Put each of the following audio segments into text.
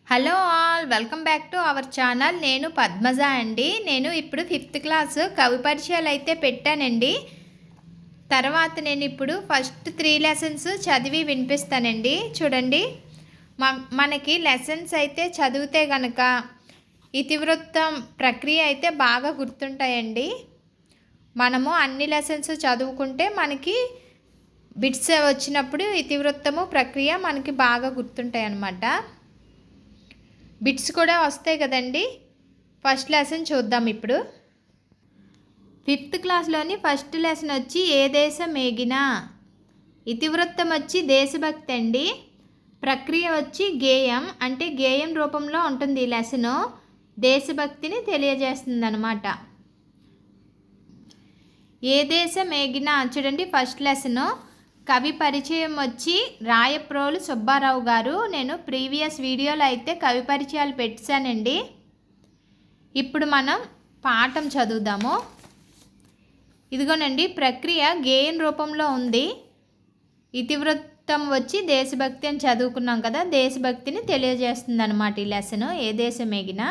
Hello all welcome back to our channel. నేను పద్మజ అండి. నేను ఇప్పుడు 5th క్లాస్ కవి పరిచయాలు అయితే పెట్టానండి. తర్వాత నేను ఇప్పుడు ఫస్ట్ 3 లెసన్స్ చదివి వినిపిస్తానండి. చూడండి, మనకి లెసన్స్ అయితే చదివితే కనుక ఇతివృత్తం ప్రక్రియ అయితే బాగా గుర్తుంటాయండి. మనము అన్ని లెసన్స్ చదువుకుంటే మనకి బిట్స్ వచ్చినప్పుడు ఇతివృత్తము ప్రక్రియ మనకి బాగా గుర్తుంటాయి అన్నమాట. బిట్స్ కూడా వస్తాయి కదండి. ఫస్ట్ లెసన్ చూద్దాం ఇప్పుడు. 5th క్లాస్లోని ఫస్ట్ లెసన్ వచ్చి ఏ దేశం మేగినా. ఇతివృత్తం వచ్చి దేశభక్తి అండి. ప్రక్రియ వచ్చి గేయం, అంటే గేయం రూపంలో ఉంటుంది ఈ లెసను. దేశభక్తిని తెలియజేస్తుంది అన్నమాట. ఏ దేశం మేగినా చూడండి ఫస్ట్ లెసను. కవి పరిచయం వచ్చి రాయప్రోలు సుబ్బారావు గారు. నేను ప్రీవియస్ వీడియోలో అయితే కవి పరిచయాలు పెట్టానండి. ఇప్పుడు మనం పాఠం చదువుదాము. ఇదిగోనండి, ప్రక్రియ గేయం రూపంలో ఉంది. ఇతివృత్తం వచ్చి దేశభక్తి అని చదువుకున్నాం కదా. దేశభక్తిని తెలియజేస్తుంది అన్నమాట ఈ లెసను. ఏ దేశం ఎగినా.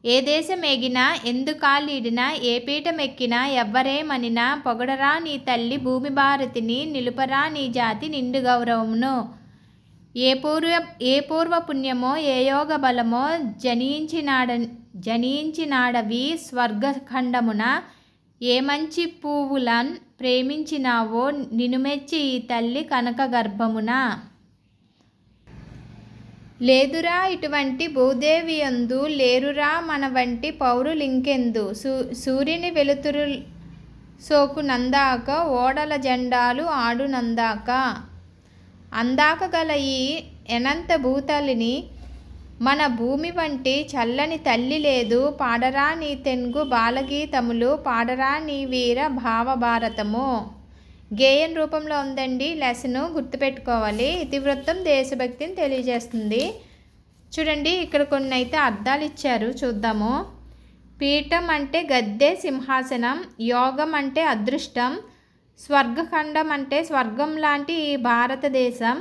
ఏ దేశం ఎగినా ఎందుకాలీడినా ఏ పీఠమెక్కినా ఎవ్వరేమనినా పొగడరా నీ తల్లి భూమి భారతిని నిలుపరా నీ జాతి నిండు గౌరవమును. ఏ పూర్వ పుణ్యమో ఏ యోగ బలమో జనించినాడవి స్వర్గఖండమున ఏ మంచి పువ్వులన్ ప్రేమించినావో నినుమెచ్చి ఈ తల్లి కనక గర్భమున. లేదురా ఇటువంటి భూదేవి యందు లేరురా మన వంటి పౌరులింకెందు. సూర్యుని వెలుతురు సోకు నందాక ఓడల జెండాలు ఆడు నందాక. అందాక గల ఈ అనంత భూతలిని మన భూమి వంటి చల్లని తల్లి లేదు. పాడరా నీ తెంగు బాలగీతములు పాడరా నీ వీర భావభారతము. గేయం రూపంలో ఉందండి లెసను, గుర్తుపెట్టుకోవాలి. ఇతివృత్తం దేశభక్తిని తెలియజేస్తుంది. చూడండి, ఇక్కడ కొన్ని అయితే అర్థాలు ఇచ్చారు, చూద్దాము. పీఠం అంటే గద్దె సింహాసనం. యోగం అంటే అదృష్టం. స్వర్గఖండం అంటే స్వర్గం లాంటి ఈ భారతదేశం.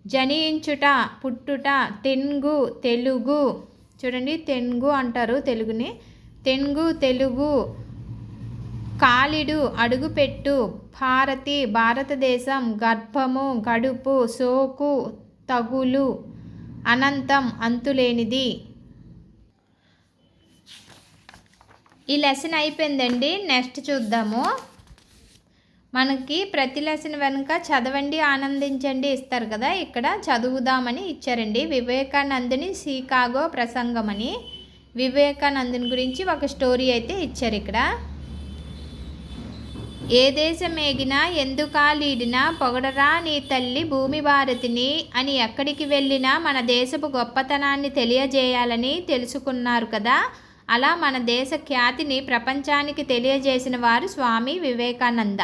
జనించుట పుట్టుట. తెంగు తెలుగు. చూడండి, తెంగు అంటారు తెలుగుని. తెంగు తెలుగు. కాలిడు అడుగుపెట్టు. భారతి భారతదేశం. గర్భము గడుపు. సోకు తగులు. అనంతం అంతులేనిది. ఈ లెసన్ అయిపోయిందండి. నెక్స్ట్ చూద్దాము. మనకి ప్రతి లెసన్ వెనుక చదవండి ఆనందించండి ఇస్తారు కదా. ఇక్కడ చదువుదామని ఇచ్చారండి. వివేకానందుని షికాగో ప్రసంగమని. వివేకానందుని గురించి ఒక స్టోరీ అయితే ఇచ్చారు ఇక్కడ. ఏ దేశం ఏగినా ఎందుకాలీడినా పొగడరా నీ తల్లి భూమి భారతిని అని ఎక్కడికి వెళ్ళినా మన దేశపు గొప్పతనాన్ని తెలియజేయాలని తెలుసుకున్నారు కదా. అలా మన దేశ ఖ్యాతిని ప్రపంచానికి తెలియజేసిన వారు స్వామి వివేకానంద.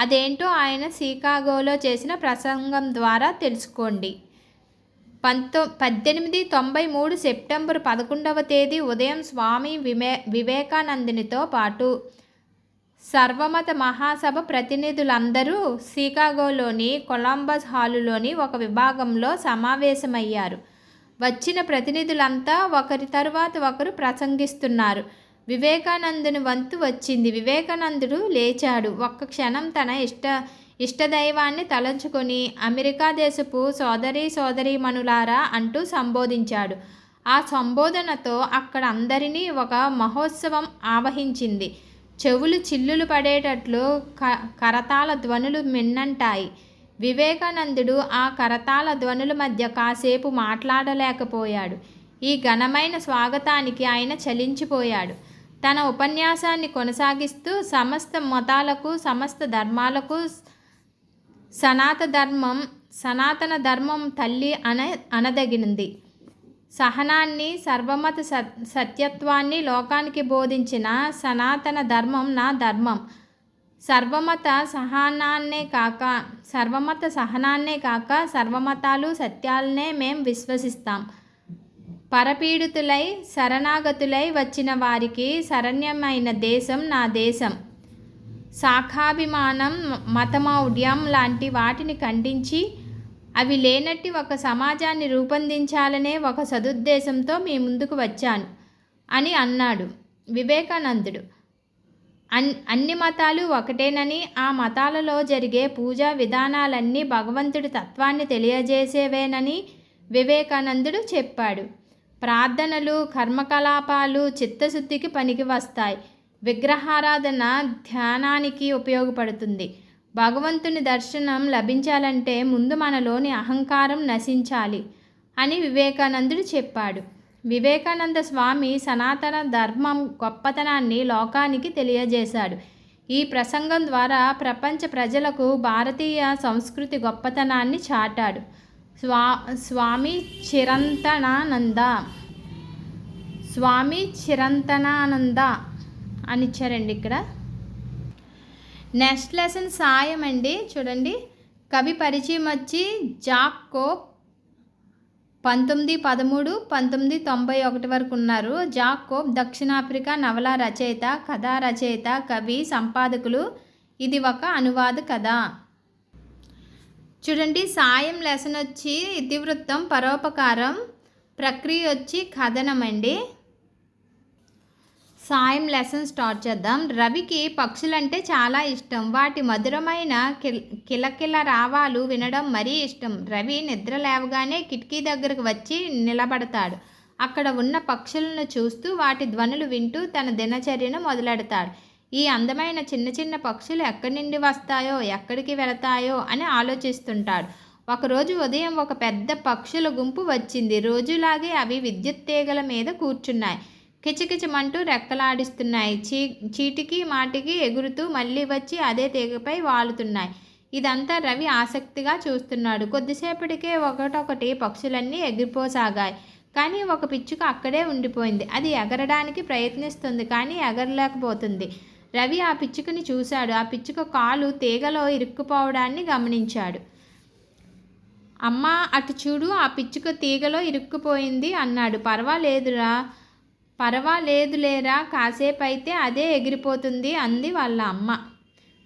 అదేంటో ఆయన షికాగోలో చేసిన ప్రసంగం ద్వారా తెలుసుకోండి. 1893 సెప్టెంబర్ 11వ తేదీ ఉదయం స్వామి వివేకానందునితో పాటు సర్వమత మహాసభ ప్రతినిధులందరూ షికాగోలోని కొలంబస్ హాలులోని ఒక విభాగంలో సమావేశమయ్యారు. వచ్చిన ప్రతినిధులంతా ఒకరి తరువాత ఒకరు ప్రసంగిస్తున్నారు. వివేకానందుని వంతు వచ్చింది. వివేకానందుడు లేచాడు. ఒక్క క్షణం తన ఇష్టదైవాన్ని తలంచుకొని అమెరికా దేశపు సోదరీమణులారా అంటూ సంబోధించాడు. ఆ సంబోధనతో అక్కడ అందరినీ ఒక మహోత్సవం ఆవహించింది. చెవులు చిల్లులు పడేటట్లు కరతాళ ధ్వనులు మిన్నంటాయి. వివేకానందుడు ఆ కరతాళ ధ్వనుల మధ్య కాసేపు మాట్లాడలేకపోయాడు. ఈ ఘనమైన స్వాగతానికి ఆయన చలించిపోయాడు. తన ఉపన్యాసాన్ని కొనసాగిస్తూ సమస్త మతాలకు సమస్త ధర్మాలకు సనాతన ధర్మం తల్లి అనదగినది. సహనాన్ని సర్వమత సత్యత్వాన్ని లోకానికి బోధించిన సనాతన ధర్మం నా ధర్మం. సర్వమత సహనాన్నే కాక సర్వమతాలు సత్యాలనే మేం విశ్వసిస్తాం. పరపీడితులై శరణాగతులై వచ్చిన వారికి శరణ్యమైన దేశం నా దేశం. శాఖాభిమానం మతమౌఢ్యం లాంటి వాటిని ఖండించి అవి లేనట్టి ఒక సమాజాన్ని రూపొందించాలనే ఒక సదుద్దేశంతో మీ ముందుకు వచ్చాను అని అన్నాడు వివేకానందుడు. అన్ని మతాలు ఒకటేనని, ఆ మతాలలో జరిగే పూజా విధానాలన్నీ భగవంతుడి తత్వాన్ని తెలియజేసేవేనని వివేకానందుడు చెప్పాడు. ప్రార్థనలు, కర్మకలాపాలు చిత్తశుద్ధికి పనికి వస్తాయి. విగ్రహారాధన ధ్యానానికి ఉపయోగపడుతుంది. భగవంతుని దర్శనం లభించాలంటే ముందు మనలోని అహంకారం నశించాలి అని వివేకానందుడు చెప్పాడు. వివేకానంద స్వామి సనాతన ధర్మం గొప్పతనాన్ని లోకానికి తెలియజేశాడు. ఈ ప్రసంగం ద్వారా ప్రపంచ ప్రజలకు భారతీయ సంస్కృతి గొప్పతనాన్ని చాటాడు. స్వామి చిరంతనానంద అని ఇచ్చారండి ఇక్కడ. నెక్స్ట్ లెసన్ సాయం అండి. చూడండి, కవి పరిచయం వచ్చి జాక్ కోప్ 1913 1991 వరకు ఉన్నారు. జాక్ కోప్ దక్షిణాఫ్రికా నవల రచయిత, కథా రచయిత, కవి, సంపాదకులు. ఇది ఒక అనువాద కథ. చూడండి, సాయం లెసన్ వచ్చి ఇతివృత్తం, పరోపకారం, ప్రక్రియ వచ్చి కథనం అండి. సాయం లెసన్ స్టార్ట్ చేద్దాం. రవికి పక్షులంటే చాలా ఇష్టం. వాటి మధురమైన కిలకిల రావాలు వినడం మరీ ఇష్టం. రవి నిద్ర లేవగానే కిటికీ దగ్గరకు వచ్చి నిలబడతాడు. అక్కడ ఉన్న పక్షులను చూస్తూ వాటి ధ్వనులు వింటూ తన దినచర్యను మొదలెడతాడు. ఈ అందమైన చిన్న చిన్న పక్షులు ఎక్కడి నుండి వస్తాయో, ఎక్కడికి వెళతాయో అని ఆలోచిస్తుంటాడు. ఒకరోజు ఉదయం ఒక పెద్ద పక్షుల గుంపు వచ్చింది. రోజులాగే అవి విద్యుత్ తీగల మీద కూర్చున్నాయి. కిచకిచమంటూ రెక్కలాడిస్తున్నాయి. చీటికి మాటికి ఎగురుతూ మళ్ళీ వచ్చి అదే తీగపై వాలుతున్నాయి. ఇదంతా రవి ఆసక్తిగా చూస్తున్నాడు. కొద్దిసేపటికే ఒకటొకటి పక్షులన్నీ ఎగిరిపోసాగాయి. కానీ ఒక పిచ్చుక అక్కడే ఉండిపోయింది. అది ఎగరడానికి ప్రయత్నిస్తుంది, కానీ ఎగరలేకపోతుంది. రవి ఆ పిచ్చుకని చూశాడు. ఆ పిచ్చుక కాలు తీగలో ఇరుక్కుపోవడాన్ని గమనించాడు. అమ్మా, అటు చూడు, ఆ పిచ్చుక తీగలో ఇరుక్కుపోయింది అన్నాడు. పర్వాలేదులేరా, కాసేపైతే అదే ఎగిరిపోతుంది అంది వాళ్ళ అమ్మ.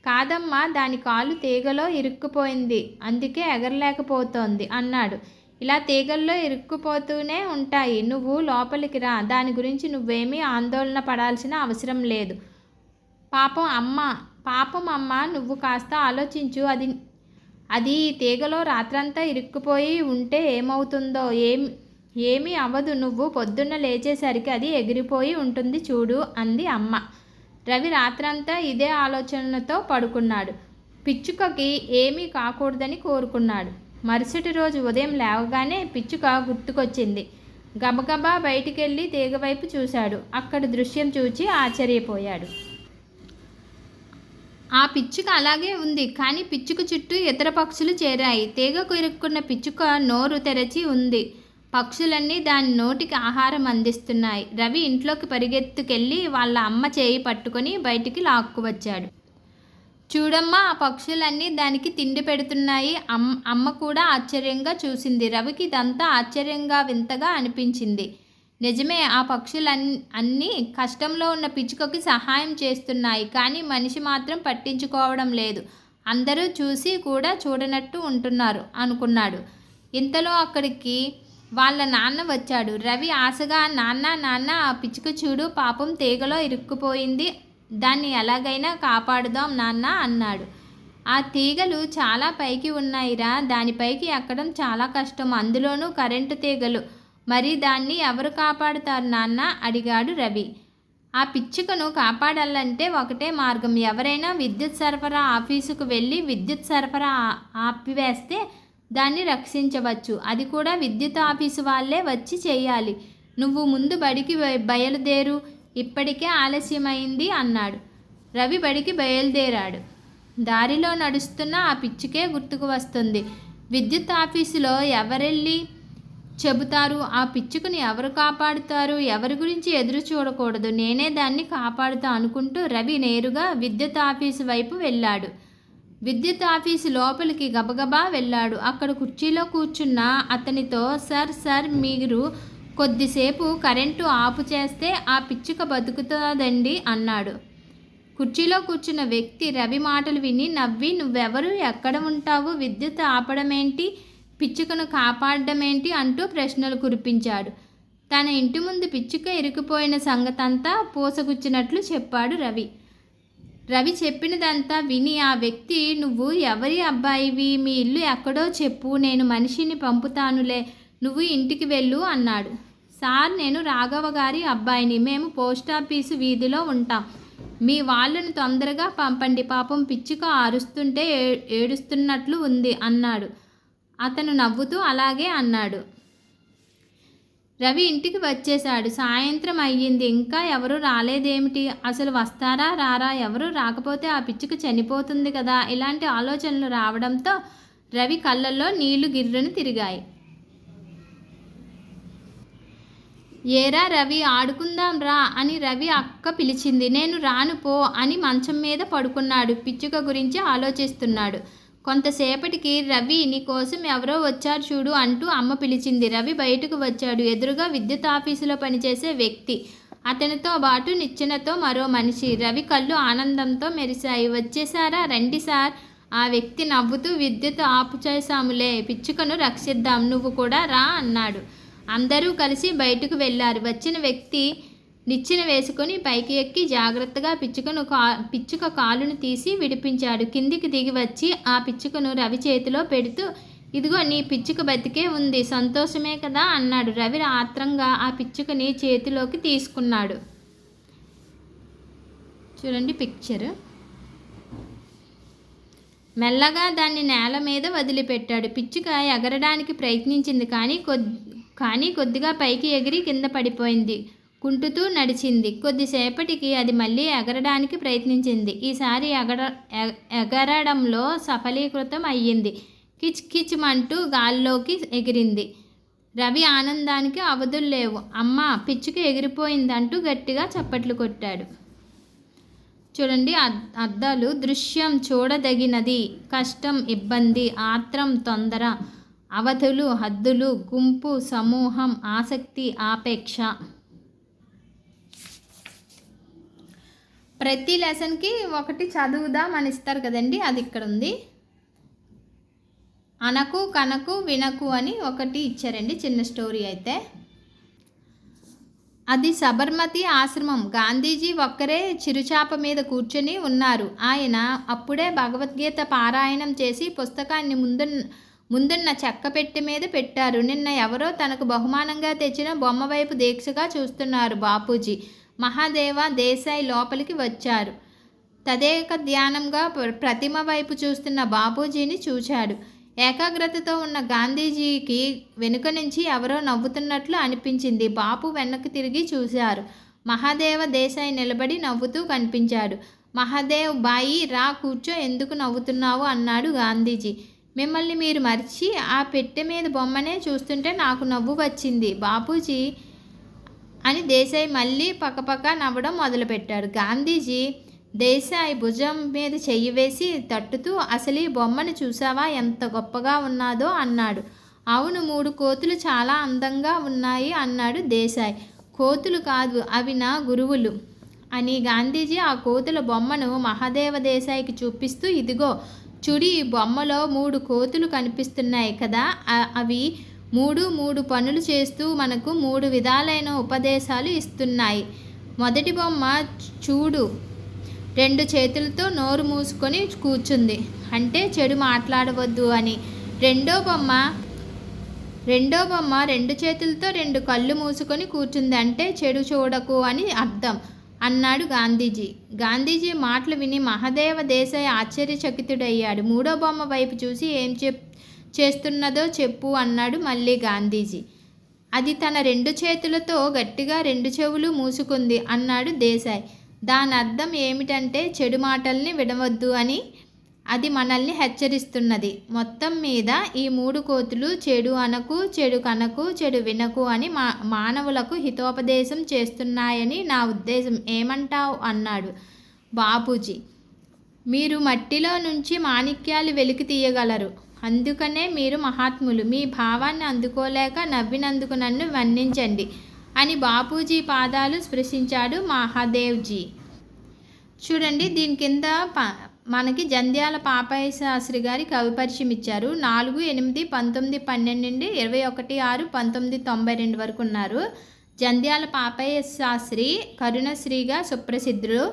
కాదమ్మా, దాని కాలు తీగలో ఇరుక్కుపోయింది, అందుకే ఎగరలేకపోతోంది అన్నాడు. ఇలా తీగల్లో ఇరుక్కుపోతూనే ఉంటాయి. నువ్వు లోపలికి రా, దాని గురించి నువ్వేమీ ఆందోళన పడాల్సిన అవసరం లేదు. పాపం అమ్మ, నువ్వు కాస్త ఆలోచించు. అది తీగలో రాత్రంతా ఇరుక్కుపోయి ఉంటే ఏమవుతుందో. ఏమీ అవ్వదు, నువ్వు పొద్దున్న లేచేసరికి అది ఎగిరిపోయి ఉంటుంది చూడు అంది అమ్మ. రవి రాత్రంతా ఇదే ఆలోచనతో పడుకున్నాడు. పిచ్చుకకి ఏమీ కాకూడదని కోరుకున్నాడు. మరుసటి రోజు ఉదయం లేవగానే పిచ్చుక గుర్తుకొచ్చింది. గబగబా బయటికెళ్ళి తీగవైపు చూశాడు. అక్కడి దృశ్యం చూచి ఆశ్చర్యపోయాడు. ఆ పిచ్చుక అలాగే ఉంది, కానీ పిచ్చుక చుట్టూ ఇతర పక్షులు చేరాయి. తీగకు ఇరుక్కున్న పిచ్చుక నోరు తెరచి ఉంది. పక్షులన్నీ దాని నోటికి ఆహారం అందిస్తున్నాయి. రవి ఇంట్లోకి పరిగెత్తుకెళ్ళి వాళ్ళ అమ్మ చేయి పట్టుకొని బయటికి లాక్కువచ్చాడు. చూడమ్మా, ఆ పక్షులన్నీ దానికి తిండి పెడుతున్నాయి. అమ్మ కూడా ఆశ్చర్యంగా చూసింది. రవికి ఇదంతా ఆశ్చర్యంగా, వింతగా అనిపించింది. నిజమే, ఆ పక్షులన్నీ కష్టంలో ఉన్న పిచ్చుకకి సహాయం చేస్తున్నాయి, కానీ మనిషి మాత్రం పట్టించుకోవడం లేదు. అందరూ చూసి కూడా చూడనట్టు ఉంటున్నారు అనుకున్నాడు. ఇంతలో అక్కడికి వాళ్ళ నాన్న వచ్చాడు. రవి ఆశగా, నాన్న, ఆ పిచ్చుక చూడు, పాపం తీగలో ఇరుక్కుపోయింది, దాన్ని ఎలాగైనా కాపాడుదాం నాన్న అన్నాడు. ఆ తీగలు చాలా పైకి ఉన్నాయిరా, దానిపైకి ఎక్కడం చాలా కష్టం, అందులోనూ కరెంటు తీగలు. మరి దాన్ని ఎవరు కాపాడుతారు నాన్న అడిగాడు రవి. ఆ పిచ్చుకను కాపాడాలంటే ఒకటే మార్గం. ఎవరైనా విద్యుత్ సరఫరా ఆఫీసుకు వెళ్ళి విద్యుత్ సరఫరా ఆపివేస్తే దాన్ని రక్షించవచ్చు. అది కూడా విద్యుత్ ఆఫీసు వాళ్ళే వచ్చి చేయాలి. నువ్వు ముందు బడికి బయలుదేరు, ఇప్పటికే ఆలస్యమైంది అన్నాడు. రవి బడికి బయలుదేరాడు. దారిలో నడుస్తున్న ఆ పిచ్చుకే గుర్తుకు వస్తుంది. విద్యుత్ ఆఫీసులో ఎవరెళ్ళి చెబుతారు? ఆ పిచ్చుకని ఎవరు కాపాడుతారు? ఎవరి గురించి ఎదురు చూడకూడదు, నేనే దాన్ని కాపాడుతా అనుకుంటూ రవి నేరుగా విద్యుత్ ఆఫీసు వైపు వెళ్ళాడు. విద్యుత్ ఆఫీసు లోపలికి గబగబా వెళ్ళాడు. అక్కడ కుర్చీలో కూర్చున్న అతనితో, సార్ మీరు కొద్దిసేపు కరెంటు ఆపు చేస్తే ఆ పిచ్చుక బతుకుతుందండి అన్నాడు. కుర్చీలో కూర్చున్న వ్యక్తి రవి మాటలు విని నవ్వి, నువ్వెవరు, ఎక్కడ ఉంటావు, విద్యుత్ ఆపడమేంటి, పిచ్చుకను కాపాడమేంటి అంటూ ప్రశ్నలు కురిపించాడు. తన ఇంటి ముందు పిచ్చుక ఇరుక్కుపోయిన సంగతంతా పూసగుచ్చినట్లు చెప్పాడు రవి. రవి చెప్పినదంతా విని ఆ వ్యక్తి, నువ్వు ఎవరి అబ్బాయివి, మీ ఇల్లు ఎక్కడో చెప్పు, నేను మనిషిని పంపుతానులే, నువ్వు ఇంటికి వెళ్ళు అన్నాడు. సార్, నేను రాఘవ గారి అబ్బాయిని, మేము పోస్టాఫీసు వీధిలో ఉంటాం, మీ వాళ్ళని తొందరగా పంపండి, పాపం పిచ్చుక అరుస్తుంటే ఏడుస్తున్నట్లు ఉంది అన్నాడు. అతను నవ్వుతూ అలాగే అన్నాడు. రవి ఇంటికి వచ్చేశాడు. సాయంత్రం అయ్యింది. ఇంకా ఎవరు రాలేదేమిటి? అసలు వస్తారా రారా? ఎవరు రాకపోతే ఆ పిచ్చుక చనిపోతుంది కదా. ఇలాంటి ఆలోచనలు రావడంతో రవి కళ్ళల్లో నీళ్లు గిర్రును తిరిగాయి. ఏరా రవి, ఆడుకుందాం రా అని రవి అక్క పిలిచింది. నేను రాను పో అని మంచం మీద పడుకున్నాడు. పిచ్చుక గురించి ఆలోచిస్తున్నాడు. కొంతసేపటికి, రవి, నీ కోసం ఎవరో వచ్చారు చూడు అంటూ అమ్మ పిలిచింది. రవి బయటకు వచ్చాడు. ఎదురుగా విద్యుత్ ఆఫీసులో పనిచేసే వ్యక్తి, అతనితో పాటు నిచ్చెనతో మరో మనిషి. రవి కళ్ళు ఆనందంతో మెరిశాయి. వచ్చేసారా, రండి సార్. ఆ వ్యక్తి నవ్వుతూ, విద్యుత్ ఆపు చేశాములే, పిచ్చుకను రక్షిద్దాం, నువ్వు కూడా రా అన్నాడు. అందరూ కలిసి బయటకు వెళ్ళారు. వచ్చిన వ్యక్తి నిచ్చెన వేసుకొని పైకి ఎక్కి జాగ్రత్తగా పిచ్చుక కాలును తీసి విడిపించాడు. కిందికి దిగి వచ్చి ఆ పిచ్చుకను రవి చేతిలో పెడుతూ, ఇదిగో నీ పిచ్చుక బతికే ఉంది, సంతోషమే కదా అన్నాడు. రవి ఆత్రంగా ఆ పిచ్చుకని చేతిలోకి తీసుకున్నాడు. చూడండి పిక్చర్. మెల్లగా దాన్ని నేల మీద వదిలిపెట్టాడు. పిచ్చుక ఎగరడానికి ప్రయత్నించింది, కానీ కొద్దిగా పైకి ఎగిరి కింద పడిపోయింది. కుంటుతూ నడిచింది. కొద్దిసేపటికి అది మళ్ళీ ఎగరడానికి ప్రయత్నించింది. ఈసారి ఎగరడంలో సఫలీకృతం అయ్యింది. కిచ్ కిచ్మంటూ గాల్లోకి ఎగిరింది. రవి ఆనందానికి అవధులు లేవు. అమ్మ, పిచ్చుక ఎగిరిపోయిందంటూ గట్టిగా చప్పట్లు కొట్టాడు. చూడండి అర్థాలు. దృశ్యం, చూడదగినది, కష్టం, ఇబ్బంది, ఆత్రం, తొందర, అవధులు, హద్దులు, గుంపు, సమూహం, ఆసక్తి, ఆపేక్ష. ప్రతి లెసన్కి ఒకటి చదువుదాం అని ఇస్తారు కదండి, అది ఇక్కడ ఉంది. అనకు, కనకు, వినకు అని ఒకటి ఇచ్చారండి, చిన్న స్టోరీ అయితే. అది సబర్మతి ఆశ్రమం. గాంధీజీ ఒక్కరే చిరుచాప మీద కూర్చొని ఉన్నారు. ఆయన అప్పుడే భగవద్గీత పారాయణం చేసి పుస్తకాన్ని ముందున్న చెక్క పెట్టె మీద పెట్టారు. నిన్న ఎవరో తనకు బహుమానంగా తెచ్చిన బొమ్మ వైపు దీక్షగా చూస్తున్నారు బాపూజీ. మహాదేవ దేశాయ్ లోపలికి వచ్చారు. తదేక ధ్యానంగా ప్రతిమ వైపు చూస్తున్న బాపూజీని చూశాడు. ఏకాగ్రతతో ఉన్న గాంధీజీకి వెనుక నుంచి ఎవరో నవ్వుతున్నట్లు అనిపించింది. బాపు వెనక్కి తిరిగి చూశారు. మహాదేవ దేశాయ్ నిలబడి నవ్వుతూ కనిపించాడు. మహాదేవ్ బాయి, రా కూర్చో, ఎందుకు నవ్వుతున్నావు అన్నాడు గాంధీజీ. మిమ్మల్ని మీరు మర్చి ఆ పెట్టె మీద బొమ్మనే చూస్తుంటే నాకు నవ్వు వచ్చింది బాపూజీ అని దేశాయ్ మళ్ళీ పక్కపక్క నవ్వడం మొదలుపెట్టాడు. గాంధీజీ దేశాయ్ భుజం మీద చెయ్యి వేసి తట్టుతూ, అసలు ఈ బొమ్మను చూసావా, ఎంత గొప్పగా ఉన్నాదో అన్నాడు. అవును, 3 కోతులు చాలా అందంగా ఉన్నాయి అన్నాడు దేశాయ్. కోతులు కాదు, అవి నా గురువులు అని గాంధీజీ ఆ కోతుల బొమ్మను మహాదేవ దేశాయ్కి చూపిస్తూ, ఇదిగో చూడి, ఈ బొమ్మలో 3 కోతులు కనిపిస్తున్నాయి కదా, అవి 3 పనులు చేస్తూ మనకు 3 విధాలైన ఉపదేశాలు ఇస్తున్నాయి. మొదటి బొమ్మ చూడు, 2 చేతులతో నోరు మూసుకొని కూర్చుంది, అంటే చెడు మాట్లాడవద్దు అని. రెండో బొమ్మ 2 చేతులతో 2 కళ్ళు మూసుకొని కూర్చుంది, అంటే చెడు చూడకు అని అర్థం అన్నాడు గాంధీజీ. గాంధీజీ మాటలు విని మహాదేవ దేశాయ్ ఆశ్చర్యచకితుడయ్యాడు. 3వ బొమ్మ వైపు చూసి, ఏం చేస్తున్నదో చెప్పు అన్నాడు మళ్ళీ గాంధీజీ. అది తన 2 చేతులతో గట్టిగా 2 చెవులు మూసుకుంది అన్నాడు దేశాయ్. దాని అర్థం ఏమిటంటే చెడు మాటల్ని వినవద్దు అని. అది మనల్ని హెచ్చరిస్తున్నది. మొత్తం మీద ఈ 3 కోతులు చెడు అనకు, చెడు కనకు, చెడు వినకు అని మానవులకు హితోపదేశం చేస్తున్నాయని నా ఉద్దేశం. ఏమంటావు అన్నాడు బాపూజీ. మీరు మట్టిలో నుంచి మాణిక్యాలు వెలికి తీయగలరు, అందుకనే మీరు మహాత్ములు. మీ భావాన్ని అందుకోలేక నవ్వినందుకు నన్ను మన్నించండి అని బాపూజీ పాదాలు స్పృశించాడు మహాదేవ్జీ. చూడండి, దీని కింద మనకి జంధ్యాల పాపయ్య శాస్త్రి గారి కవి పరిచయం ఇచ్చారు. 4, 8, 19, 12 నుండి 21, 6, 1992 వరకు ఉన్నారు. జంధ్యాల పాపయ్య శాస్త్రి కరుణశ్రీగా సుప్రసిద్ధులు.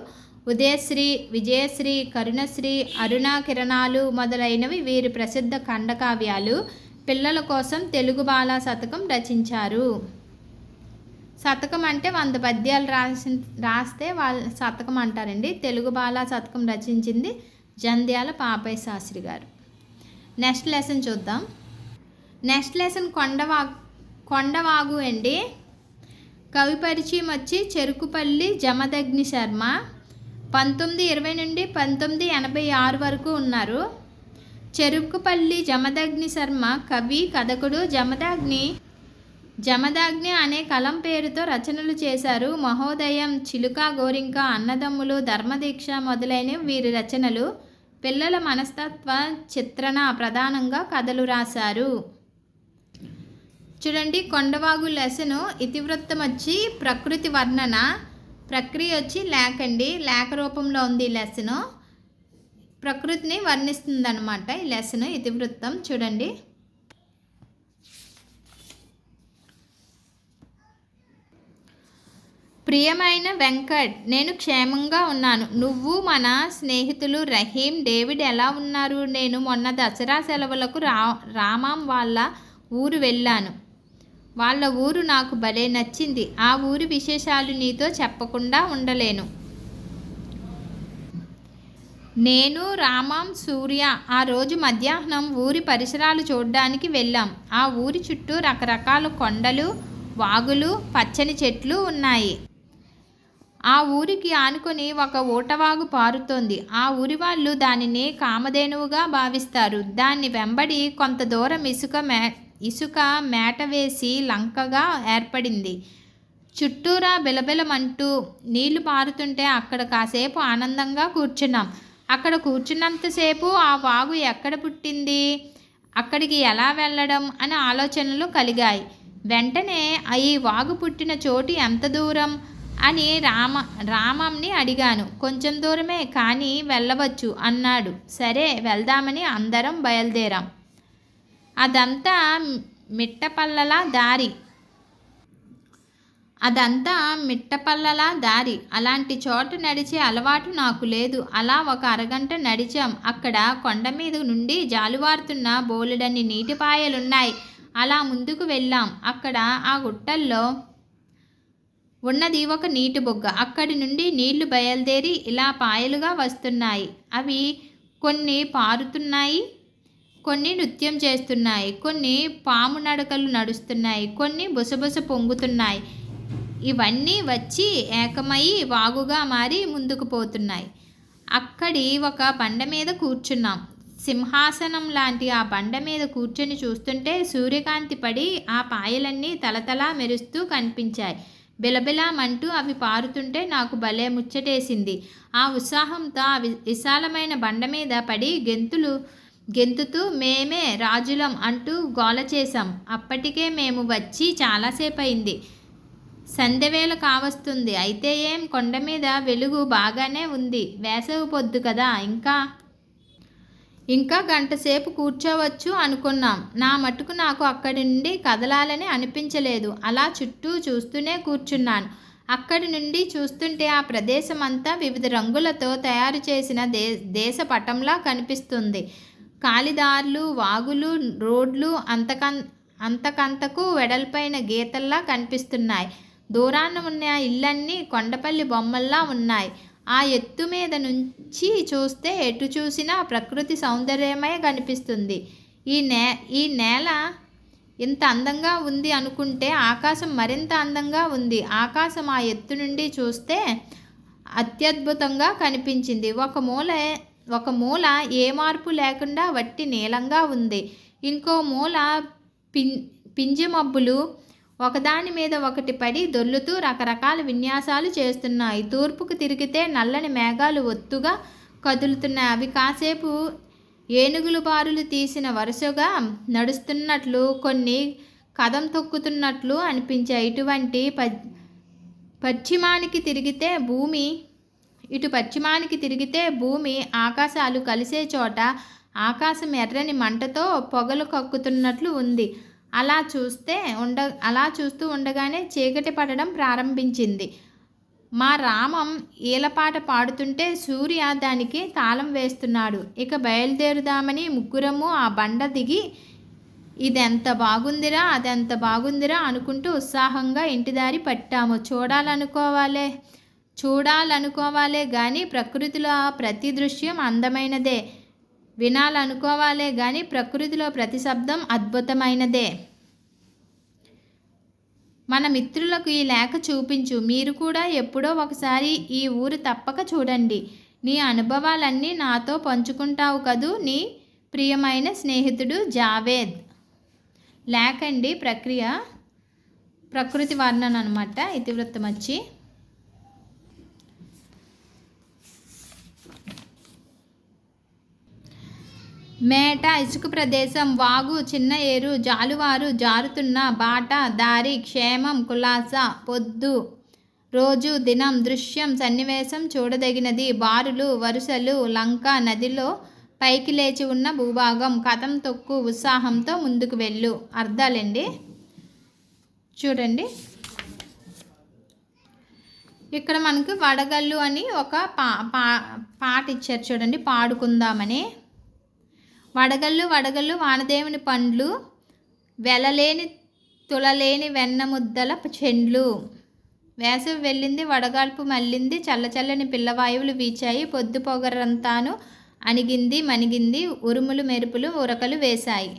ఉదయశ్రీ, విజయశ్రీ, కరుణశ్రీ, అరుణ కిరణాలు మొదలైనవి వీరి ప్రసిద్ధ ఖండకావ్యాలు. పిల్లల కోసం తెలుగు బాల శతకం రచించారు. శతకం అంటే 100 పద్యాలు రాస్తే వాళ్ళ శతకం అంటారండి. తెలుగు బాల శతకం రచించింది జంధ్యాల పాపయ్య శాస్త్రి గారు. నెక్స్ట్ లెసన్ చూద్దాం. నెక్స్ట్ లెసన్ కొండవాగు అండి. కవి పరిచయం వచ్చి చెరుకుపల్లి జమదగ్ని శర్మ. 1920 నుండి 1986 వరకు ఉన్నారు. చెరుకుపల్లి జమదగ్ని శర్మ కవి, కథకుడు. జమదగ్ని అనే కలం పేరుతో రచనలు చేశారు. మహోదయం, చిలుక గోరింక, అన్నదమ్ములు, ధర్మదీక్ష మొదలైనవి వీరి రచనలు. పిల్లల మనస్తత్వ చిత్రణ ప్రధానంగా కథలు రాశారు. చూడండి, కొండవాగు లెసను ఇతివృత్తం వచ్చి ప్రకృతి వర్ణన, ప్రక్రియ వచ్చి లేఖ అండి. లేఖ రూపంలో ఉంది ఈ లెసను. ప్రకృతిని వర్ణిస్తుంది అనమాట ఈ లెసను ఇతివృత్తం. చూడండి, ప్రియమైన వెంకట్, నేను క్షేమంగా ఉన్నాను. నువ్వు, మన స్నేహితులు రహీం, డేవిడ్ ఎలా ఉన్నారు? నేను మొన్న దసరా సెలవులకు రామాం వాళ్ళ ఊరు వెళ్ళాను. వాళ్ళ ఊరు నాకు భలే నచ్చింది. ఆ ఊరి విశేషాలు నీతో చెప్పకుండా ఉండలేను. నేను, రామాం, సూర్య ఆ రోజు మధ్యాహ్నం ఊరి పరిసరాలు చూడడానికి వెళ్ళాం. ఆ ఊరి చుట్టూ రకరకాల కొండలు, వాగులు, పచ్చని చెట్లు ఉన్నాయి. ఆ ఊరికి ఆనుకొని ఒక ఊటవాగు పారుతోంది. ఆ ఊరి వాళ్ళు దానిని కామధేనువుగా భావిస్తారు. దాన్ని వెంబడి కొంత దూరం ఇసుక మేట వేసి లంకగా ఏర్పడింది. చుట్టూరా బిలబిలమంటూ నీళ్లు పారుతుంటే అక్కడ కాసేపు ఆనందంగా కూర్చున్నాం. అక్కడ కూర్చున్నంతసేపు ఆ వాగు ఎక్కడ పుట్టింది, అక్కడికి ఎలా వెళ్ళడం అని ఆలోచనలు కలిగాయి. వెంటనే ఈ వాగు పుట్టిన చోటు ఎంత దూరం అని రామంని అడిగాను. కొంచెం దూరమే, కానీ వెళ్ళవచ్చు అన్నాడు. సరే వెళ్దామని అందరం బయలుదేరాం. అదంతా మిట్టపల్లలా దారి. అలాంటి చోట నడిచే అలవాటు నాకు లేదు. అలా ఒక అరగంట నడిచాం. అక్కడ కొండ మీద నుండి జాలువారుతున్న బోలెడన్ని నీటిపాయలున్నాయి. అలా ముందుకు వెళ్ళాం. అక్కడ ఆ గుట్టల్లో ఉన్నది ఒక నీటి బొగ్గ. అక్కడి నుండి నీళ్లు బయలుదేరి ఇలా పాయలుగా వస్తున్నాయి. అవి కొన్ని పారుతున్నాయి, కొన్ని నృత్యం చేస్తున్నాయి, కొన్ని పాము నడకలు నడుస్తున్నాయి, కొన్ని బుసబుస పొంగుతున్నాయి. ఇవన్నీ వచ్చి ఏకమై వాగుగా మారి ముందుకు పోతున్నాయి. అక్కడి ఒక బండ మీద కూర్చున్నాం. సింహాసనం లాంటి ఆ బండ మీద కూర్చొని చూస్తుంటే సూర్యకాంతి పడి ఆ పాయలన్నీ తలతలా మెరుస్తూ కనిపించాయి. బిలబిలామంటూ అవి పారుతుంటే నాకు భలే ముచ్చటేసింది. ఆ ఉత్సాహంతో ఆ విశాలమైన బండ మీద పడి గెంతుతూ మేమే రాజులం అంటూ గోల చేశాం. అప్పటికే మేము వచ్చి చాలాసేపు అయింది. సంధ్యవేళ కావస్తుంది. అయితే ఏం, కొండ మీద వెలుగు బాగానే ఉంది. వేసవి పొద్దు కదా, ఇంకా గంటసేపు కూర్చోవచ్చు అనుకున్నాం. నా మటుకు నాకు అక్కడి నుండి కదలాలని అనిపించలేదు. అలా చుట్టూ చూస్తూనే కూర్చున్నాను. అక్కడి నుండి చూస్తుంటే ఆ ప్రదేశం అంతా వివిధ రంగులతో తయారు చేసిన దేశ పటంలా కనిపిస్తుంది. కాలిదారులు, వాగులు, రోడ్లు అంతకంతకు వెడల్పైన గీతల్లా కనిపిస్తున్నాయి. దూరాన ఉన్న ఇళ్ళన్నీ కొండపల్లి బొమ్మల్లా ఉన్నాయి. ఆ ఎత్తు మీద నుంచి చూస్తే ఎటు చూసినా ప్రకృతి సౌందర్యమే కనిపిస్తుంది. ఈ నేల ఇంత అందంగా ఉంది అనుకుంటే ఆకాశం మరింత అందంగా ఉంది. ఆకాశం ఆ ఎత్తు నుండి చూస్తే అత్యద్భుతంగా కనిపించింది. ఒక మూల ఏ మార్పు లేకుండా వట్టి నీలంగా ఉంది. ఇంకో మూల పింజి మబ్బులు ఒకదాని మీద ఒకటి పడి దొర్లుతూ రకరకాల విన్యాసాలు చేస్తున్నాయి. తూర్పుకు తిరిగితే నల్లని మేఘాలు ఒత్తుగా కదులుతున్నాయి. అవి కాసేపు ఏనుగులు బారులు తీసిన వరుసగా నడుస్తున్నట్లు, కొన్ని కదం తొక్కుతున్నట్లు అనిపించాయి. ఇటువంటి పశ్చిమానికి తిరిగితే భూమి ఇటు పశ్చిమానికి తిరిగితే భూమి ఆకాశాలు కలిసే చోట ఆకాశం ఎర్రని మంటతో పొగలు కక్కుతున్నట్లు ఉంది. అలా చూస్తూ ఉండగానే చీకటి పడడం ప్రారంభించింది. మా రామం ఈలపాట పాడుతుంటే సూర్య దానికి తాళం వేస్తున్నాడు. ఇక బయలుదేరుదామని ముగ్గురము ఆ బండ దిగి ఇదెంత బాగుందిరా అదెంత బాగుందిరా అనుకుంటూ ఉత్సాహంగా ఇంటిదారి పట్టాము. చూడాలనుకోవాలే కానీ ప్రకృతిలో ప్రతి దృశ్యం అందమైనదే. వినాలనుకోవాలే కానీ ప్రకృతిలో ప్రతి శబ్దం అద్భుతమైనదే. మన మిత్రులకు ఈ లేఖ చూపించు. మీరు కూడా ఎప్పుడో ఒకసారి ఈ ఊరు తప్పక చూడండి. నీ అనుభవాలన్నీ నాతో పంచుకుంటావు కదూ. నీ ప్రియమైన స్నేహితుడు జావేద్. లేఖ అండి, ప్రకృతి వర్ణన అనమాట. ఇతివృత్తం వచ్చి మేట, ఇసుక ప్రదేశం, వాగు, చిన్న ఏరు, జాలువారు, జారుతున్న బాట, దారి, క్షేమం, కులాస, పొద్దు, రోజు, దినం, దృశ్యం, సన్నివేశం, చూడదగినది, బారులు, వరుసలు, లంక, నదిలో పైకి లేచి ఉన్న భూభాగం, కథం తొక్కు, ఉత్సాహంతో ముందుకు వెళ్ళు. అర్థాలండి చూడండి. ఇక్కడ మనకు వడగళ్ళు అని ఒక పాట ఇచ్చారు చూడండి, పాడుకుందామని. వడగళ్ళు వడగళ్ళు వానదేవుని పండ్లు, వెలలేని తులలేని వెన్న ముద్దల చెండ్లు. వేసవి వెళ్ళింది, వడగాల్పు మళ్ళింది, చల్లచల్లని పిల్లవాయువులు వీచాయి, పొద్దు పొగరంతాను అణిగింది మణిగింది, ఉరుములు మెరుపులు ఉరకలు వేశాయి.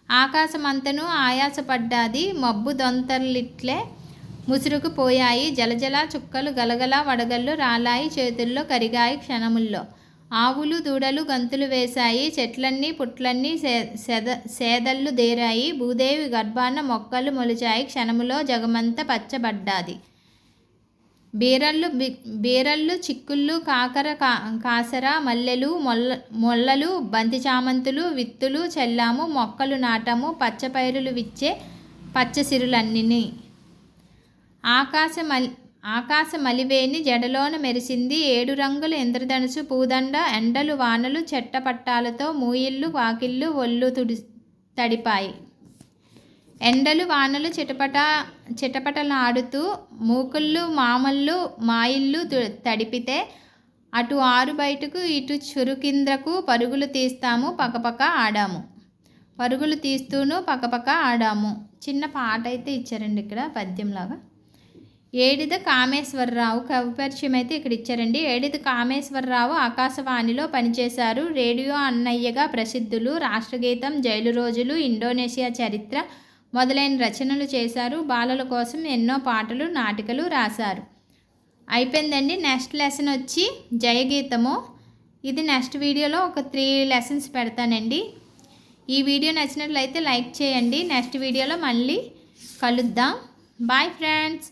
ఆకాశమంతను ఆయాసపడ్డాది, మబ్బు దొంతర్లిట్లే ముసురుకుపోయాయి, జలజల చుక్కలు గలగల వడగళ్ళు రాలాయి, చేతుల్లో కరిగాయి క్షణముల్లో. ఆవులు దూడలు గంతులు వేశాయి, చెట్లన్నీ పుట్లన్నీ సేదళ్ళు దేరాయి, భూదేవి గర్భాన మొక్కలు మొలిచాయి, క్షణములో జగమంతా పచ్చబడ్డాది. బీరళ్ళు, చిక్కుళ్ళు, కాసర, మల్లెలు, మొల్లలు, బంతి చామంతులు, విత్తులు చల్లాము, మొక్కలు నాటాము, పచ్చపైరులు విచ్చే పచ్చసిరులన్నీ. ఆకాశ మలివేని జడలోన మెరిసింది, 7 రంగుల ఇంద్రధనుసు పూదండ, ఎండలు వానలు చెట్టపట్టాలతో మూయిళ్ళు వాకిళ్ళు ఒళ్ళు తడిపాయి. ఎండలు వానలు చిటపటలాడుతూ మూకుళ్ళు మామళ్ళు మాయిళ్ళు తడిపితే అటు ఆరు బయటకు ఇటు చురుకింద్రకు పరుగులు తీస్తాము, పక్కపక్క ఆడాము. పరుగులు తీస్తూను పక్కపక్క ఆడాము. చిన్న పాట అయితే ఇచ్చారండి ఇక్కడ పద్యంలాగా. ఏడిద కామేశ్వరరావు కవి పరిచయం అయితే ఇక్కడ ఇచ్చారండి. ఏడిద కామేశ్వరరావు ఆకాశవాణిలో పనిచేశారు. రేడియో అన్నయ్యగా ప్రసిద్ధులు. రాష్ట్రగీతం, జైలు రోజులు, ఇండోనేషియా చరిత్ర మొదలైన రచనలు చేశారు. బాలల కోసం ఎన్నో పాటలు, నాటికలు రాశారు. అయిపోయిందండి. నెక్స్ట్ లెసన్ వచ్చి జయగీతము. ఇది నెక్స్ట్ వీడియోలో ఒక 3 లెసన్స్ పెడతానండి. ఈ వీడియో నచ్చినట్లయితే లైక్ చేయండి. నెక్స్ట్ వీడియోలో మళ్ళీ కలుద్దాం. Bye friends.